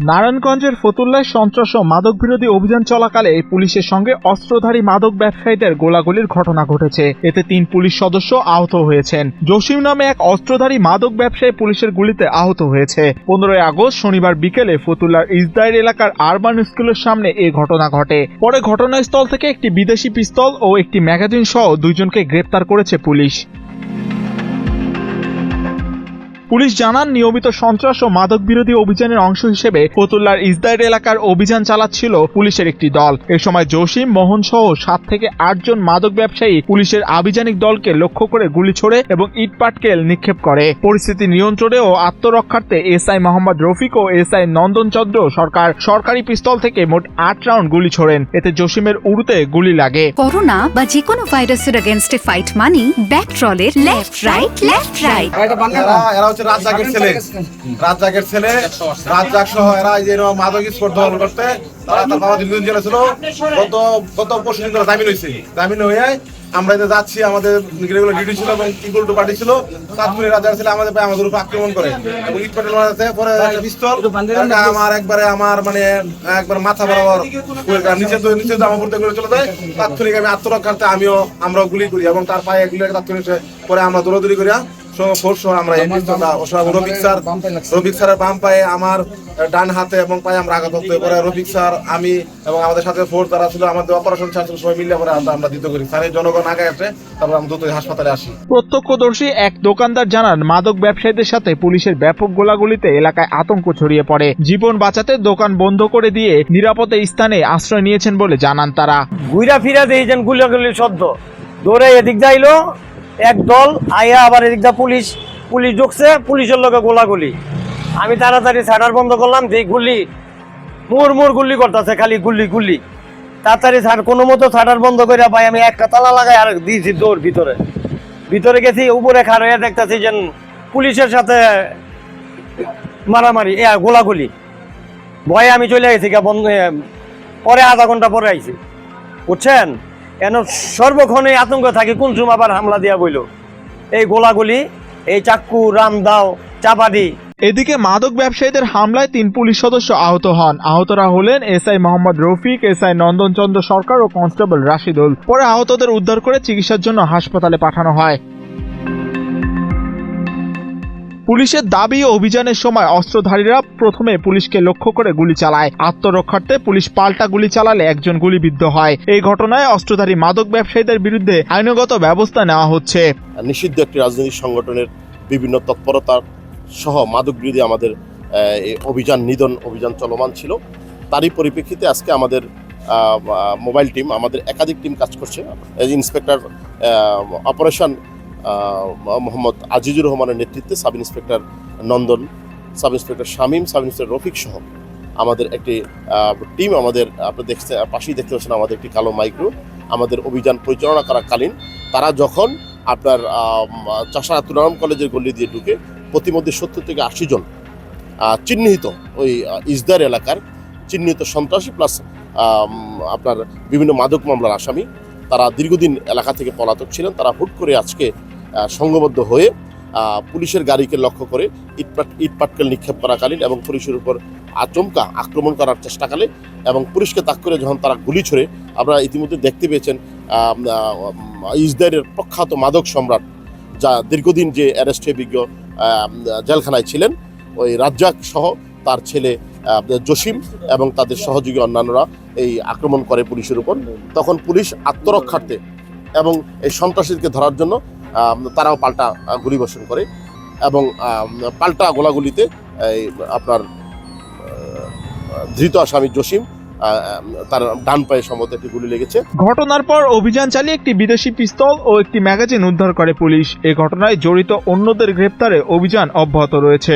নারায়ণগঞ্জের ফতুল্লায় সন্ত্রাস ও মাদক বিরোধী অভিযান চলাকালে পুলিশের সঙ্গে অস্ত্রধারী মাদক ব্যবসায়ীদের গোলাগুলির ঘটনা ঘটেছে। এতে 3 পুলিশ সদস্য আহত হয়েছেন। জসিম নামে এক অস্ত্রধারী মাদক ব্যবসায়ী পুলিশের গুলিতে আহত হয়েছে। 15 আগস্ট শনিবার বিকেলে ফতুল্লার ইসদাইর এলাকার আরবান স্কুলের সামনে এই ঘটনা ঘটে। পরে ঘটনাস্থল থেকে একটি বিদেশি পিস্তল ও একটি ম্যাগাজিন সহ 2 জনকে গ্রেপ্তার করেছে পুলিশ। পুলিশ জানান, নিয়মিত সন্ত্রাস ও মাদক বিরোধী অভিযানের অংশ হিসেবে ফতুল্লার ইসদাইর এলাকার অভিযান চালাচ্ছিল পুলিশের একটি দল। এ সময় জসিম, মোহন সহ 7 থেকে 8 জন মাদক ব্যবসায়ী পুলিশের আভিযানিক দলকে লক্ষ্য করে গুলি ছোড়ে এবং ইটপাটকেল নিক্ষেপ করে। পরিস্থিতি নিয়ন্ত্রণে ও আত্মরক্ষার্থে এসআই মোহাম্মদ রফিক ও এসআই নন্দন চন্দ্র সরকার সরকারি পিস্তল থেকে মোট 8 রাউন্ড গুলি ছোড়েন। এতে জসিমের উরুতে গুলি লাগে। করোনা বা যে কোনো ভাইরাসের এগেইনস্টে ফাইট মানি ব্যাকট্রলের লেফট রাইট। রাজ্জাকের ছেলে রাজ্জাক সহ এরা যে মাদক স্পর্ধা করতে তারা তার বাবা দীর্ঘদিন জেলে ছিল। গত পরশু দিন জামিন হয়েছে। জামিন হয়ে আমরা যাচ্ছি, আমাদের রেগুলার ডিউটি ছিল এবং ইকুয়াল টু পার্টি ছিল। তাৎক্ষণিক রাজ্জাক ছেলে আমাদের উপর আক্রমণ করে এবং ইট পাটকেল মারাতে পরে পিস্তল আমার মানে একবার মাথা বরাবর নিচে আমার পড়তে করে চলে যায়। তাৎক্ষণিক আমি আত্মরক্ষার্থে আমরাও গুলি করি এবং তার পায়ে গুলি তাৎক্ষণিক পরে আমরা দৌড়াদৌড়ি করি। রফিক স্যারের বাম পায়ে, আমার ডান হাতে এবং পায়ে আমরা আঘাত করতে পরে রফিক স্যার, আমি এবং আমাদের সাথে ফোর্স যারা ছিল, আমাদের অপারেশন চালাচ্ছিল, সবাই মিলে পরে আমরা দ্রুত করি। স্যারের জনগণ আগে আসে, তারপর আমরা দ্রুত হাসপাতালে আসি। প্রত্যক্ষদর্শী এক দোকানদার জানান, মাদক ব্যবসায়ীদের সাথে পুলিশের ব্যাপক গোলাগুলিতে এলাকায় আতঙ্ক ছড়িয়ে পড়ে। জীবন বাঁচাতে দোকান বন্ধ করে দিয়ে নিরাপদে স্থানে আশ্রয় নিয়েছেন বলে জানান তারা। ঘুরা ফিরা দিয়েছেন গুলাগুলি শব্দ, দৌড়ে এদিক যাইলো এক দল, আয়া আবার এদিকটা পুলিশ ঢুকছে, পুলিশের লোকে গোলাগুলি। আমি তাড়াতাড়ি শাটার বন্ধ করলাম, যে গুলি মুর গুলি করতেছে, খালি গুলি। তাড়াতাড়ি কোনো মতো শাটার বন্ধ করে পাই আমি একটা তালা লাগাই আর দিয়েছি দৌড় ভিতরে গেছি। উপরে খাড়া দেখতেছি যে পুলিশের সাথে মারামারি, গোলাগুলি। ভয়ে আমি চলে গেছি, পরে আধা ঘন্টা পরে আইছি, বুঝছেন। কেন সর্বক্ষণে আতঙ্ক থাকে, কোন সময় আবার হামলা দিয়া বইল। এই গোলাগুলি, এই চাক্কু, রামদাও, চাপাদি। এদিকে মাদক ব্যবসায়ীদের হামলায় 3 পুলিশ সদস্য আহত হন। আহতরা হলেন এসআই মোহাম্মদ রফিক, এসআই নন্দন চন্দ্র সরকার ও কনস্টেবল রাশিদুল। পরে আহতদের উদ্ধার করে চিকিৎসার জন্য হাসপাতালে পাঠানো হয়। পুলিশের দাবি, অভিযানের সময় অস্ত্রধারীরা প্রথমে পুলিশকে লক্ষ্য করে গুলি চালায়। আত্মরক্ষার্থে পুলিশ পাল্টা গুলি চালালে একজন গুলিবিদ্ধ হয়। এই ঘটনায় অস্ত্রধারী মাদক ব্যবসায়ীদের বিরুদ্ধে আইনগত ব্যবস্থা নেওয়া হচ্ছে। নিষিদ্ধ একটি রাজনৈতিক সংগঠনের বিভিন্ন তৎপরতা সহ মাদক বিরোধী আমাদের অভিযান চলমান ছিল। তারই পরিপ্রেক্ষিতে আজকে আমাদের মোবাইল টিম, আমাদের একাধিক টিম কাজ করছে। ইন্সপেক্টর অপারেশন মোহাম্মদ আজিজুর রহমানের নেতৃত্বে sub inspector Nandan, sub inspector Shamim, sub inspector Rafiq সহ আমাদের একটি টিম, আমাদের আপনি পাশেই দেখতে পাচ্ছেন আমাদের একটি কালো মাইক্রো, আমাদের অভিযান পরিচালনা করাকালীন তারা যখন আপনার চাষারা তুলারাম কলেজের গলি দিয়ে ঢুকে প্রতিমধ্যে 70 থেকে 80 জন চিহ্নিত ওই ইসদার এলাকার চিহ্নিত সন্ত্রাসী প্লাস আপনার বিভিন্ন মাদক মামলার আসামি, তারা দীর্ঘদিন এলাকা থেকে পলাতক ছিলেন। তারা হুট করে আজকে সংঘবদ্ধ হয়ে পুলিশের গাড়িকে লক্ষ্য করে ইটপাটকেল নিক্ষেপ করাকালীন এবং পুলিশের উপর আচমকা আক্রমণ করার চেষ্টাকালে এবং পুলিশকে তাক করে যখন তারা গুলি ছোড়ে, আপনারা ইতিমধ্যে দেখতে পেয়েছেন ইসদাইরের প্রখ্যাত মাদক সম্রাট, যা দীর্ঘদিন যে অ্যারেস্ট হয়ে বিজ্ঞ জেলখানায় ছিলেন, ওই রাজ্জাক সহ তার ছেলে জসিম এবং তাদের সহযোগী অন্যান্যরা এই আক্রমণ করে পুলিশের উপর। তখন পুলিশ আত্মরক্ষার্থে এবং এই সন্ত্রাসীদেরকে ধরার জন্য তারাও পাল্টা গুলিবর্ষণ করে এবং পাল্টা গোলাগুলিতে আপনার ধৃত আসামি জসিম তার ডান পায়ে সম্ভবত একটি গুলি লেগেছে। ঘটনার পর অভিযান চালিয়ে একটি বিদেশি পিস্তল ও একটি ম্যাগাজিন উদ্ধার করে পুলিশ। এই ঘটনায় জড়িত অন্যদের গ্রেপ্তারে অভিযান অব্যাহত রয়েছে।